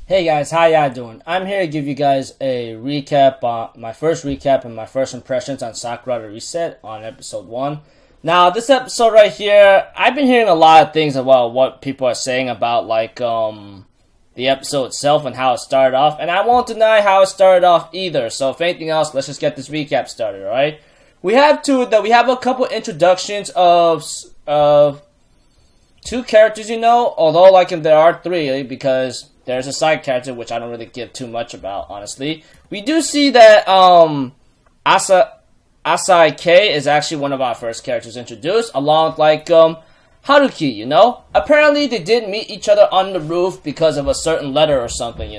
Hey guys, how y'all doing? I'm here to give you guys a recap, my first recap and my first impressions on Sakurada Reset on episode 1. Now, this episode right here, I've been hearing a lot of things about what people are saying about, the episode itself and how it started off, and I won't deny how it started off either, so if anything else, let's just get this recap started, alright? We have a couple introductions of two characters, although, there are three, because there's a side character, which I don't really give too much about, honestly. We do see that, Asai K is actually one of our first characters introduced, along with, Haruki, Apparently, they did meet each other on the roof because of a certain letter or something,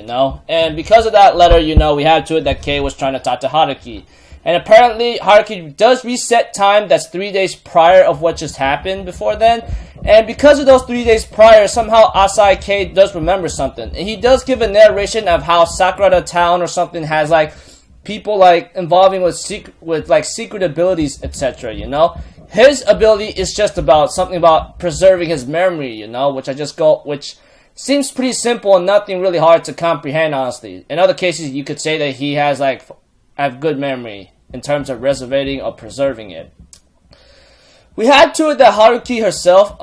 And because of that letter, we have to it that K was trying to talk to Haruki. And apparently, Haruki does reset time that's 3 days prior of what just happened before then. And because of those 3 days prior, somehow Asai K does remember something. And he does give a narration of how Sakurada Town or something has, people, involving with secret abilities, etc., His ability is just about something about preserving his memory, which seems pretty simple and nothing really hard to comprehend, honestly. In other cases, you could say that he has, have good memory in terms of reserving or preserving it. We had to it that Haruki herself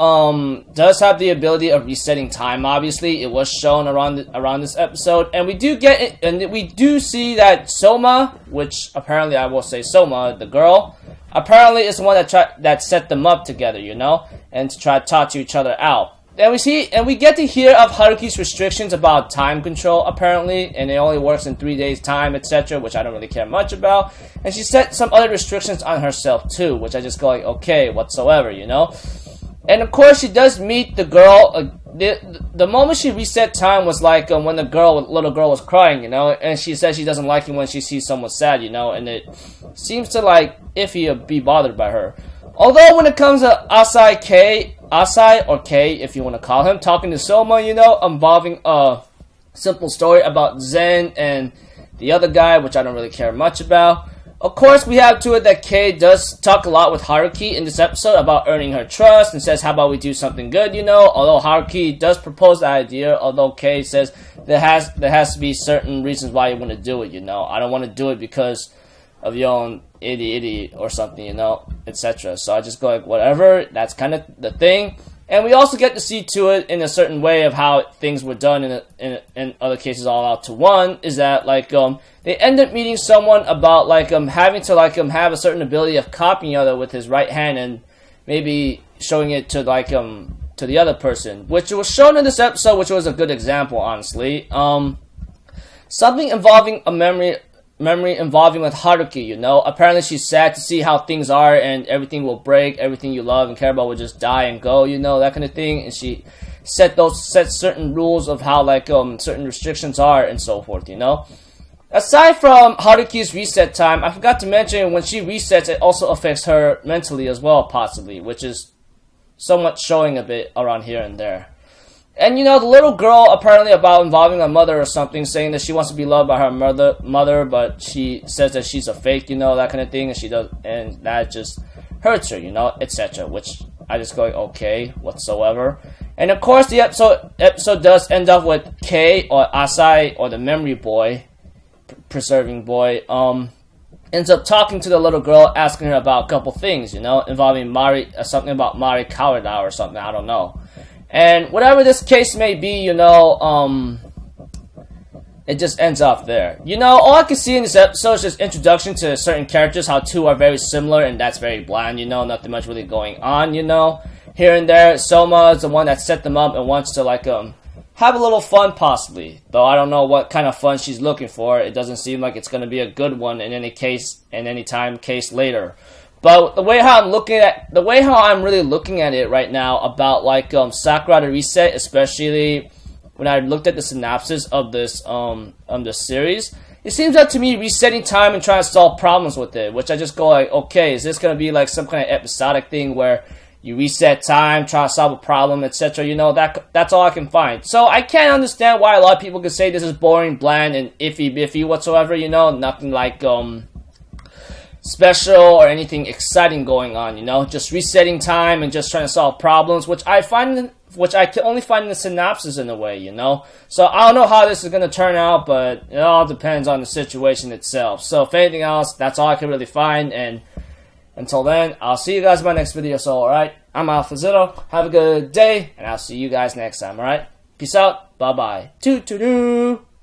does have the ability of resetting time. Obviously, it was shown around this episode, and we do see that Soma, which apparently I will say Soma, the girl, apparently is the one that set them up together, and to try to talk to each other out. And we get to hear of Haruki's restrictions about time control, apparently, and it only works in 3 days' time, etc., which I don't really care much about. And she set some other restrictions on herself, too, which I just go okay, whatsoever, And, of course, she does meet the girl. The moment she reset time was, when the little girl was crying, And she says she doesn't like it when she sees someone sad, And it seems to, iffy or be bothered by her. Although when it comes to Asai or K, if you want to call him, talking to Soma, involving a simple story about Zen and the other guy, which I don't really care much about. Of course, we have to it that K does talk a lot with Haruki in this episode about earning her trust and says, how about we do something good, Although Haruki does propose the idea, although K says there has to be certain reasons why you want to do it, I don't want to do it because of your own itty or something, etc. So I just go whatever, that's kind of the thing. And we also get to see to it in a certain way of how things were done in other cases all out to one, is that, they end up meeting someone about, having to, have a certain ability of copying the other with his right hand and maybe showing it to, to the other person, which was shown in this episode, which was a good example, honestly. Something involving a memory involving with Haruki, Apparently she's sad to see how things are and everything will break, everything you love and care about will just die and go, that kind of thing. And she set certain rules of how, certain restrictions are and so forth, Aside from Haruki's reset time, I forgot to mention when she resets, it also affects her mentally as well, possibly, which is somewhat showing a bit around here and there. And, the little girl, apparently involving her mother or something, saying that she wants to be loved by her mother, but she says that she's a fake, that kind of thing, and that just hurts her, etc., which I just go, okay, whatsoever. And, of course, the episode does end up with K, or Asai, or the memory boy, preserving boy, ends up talking to the little girl, asking her about a couple things, involving something about Mari Kawada or something, I don't know. And whatever this case may be, it just ends off there. All I can see in this episode is just introduction to certain characters, how two are very similar, and that's very bland, nothing much really going on, Here and there, Soma is the one that set them up and wants to, have a little fun, possibly. Though I don't know what kind of fun she's looking for. It doesn't seem like it's going to be a good one in any case later. But the way how I'm really looking at it right now about Sakurada Reset, especially when I looked at the synopsis of this series, it seems like to me resetting time and trying to solve problems with it, which I just go okay, is this gonna be some kind of episodic thing where you reset time, try to solve a problem, etc. That's all I can find. So I can't understand why a lot of people could say this is boring, bland, and iffy whatsoever. Nothing special or anything exciting going on, just resetting time and just trying to solve problems, which I find which I can only find in the synopsis in a way, you know? So I don't know how this is going to turn out, but it all depends on the situation itself. So if anything else, that's all I can really find, and until then, I'll see you guys in my next video. So, alright, I'm Alpha Zero. Have a good day, and I'll see you guys next time, alright? Peace out. Bye-bye. Toot-toot-doo.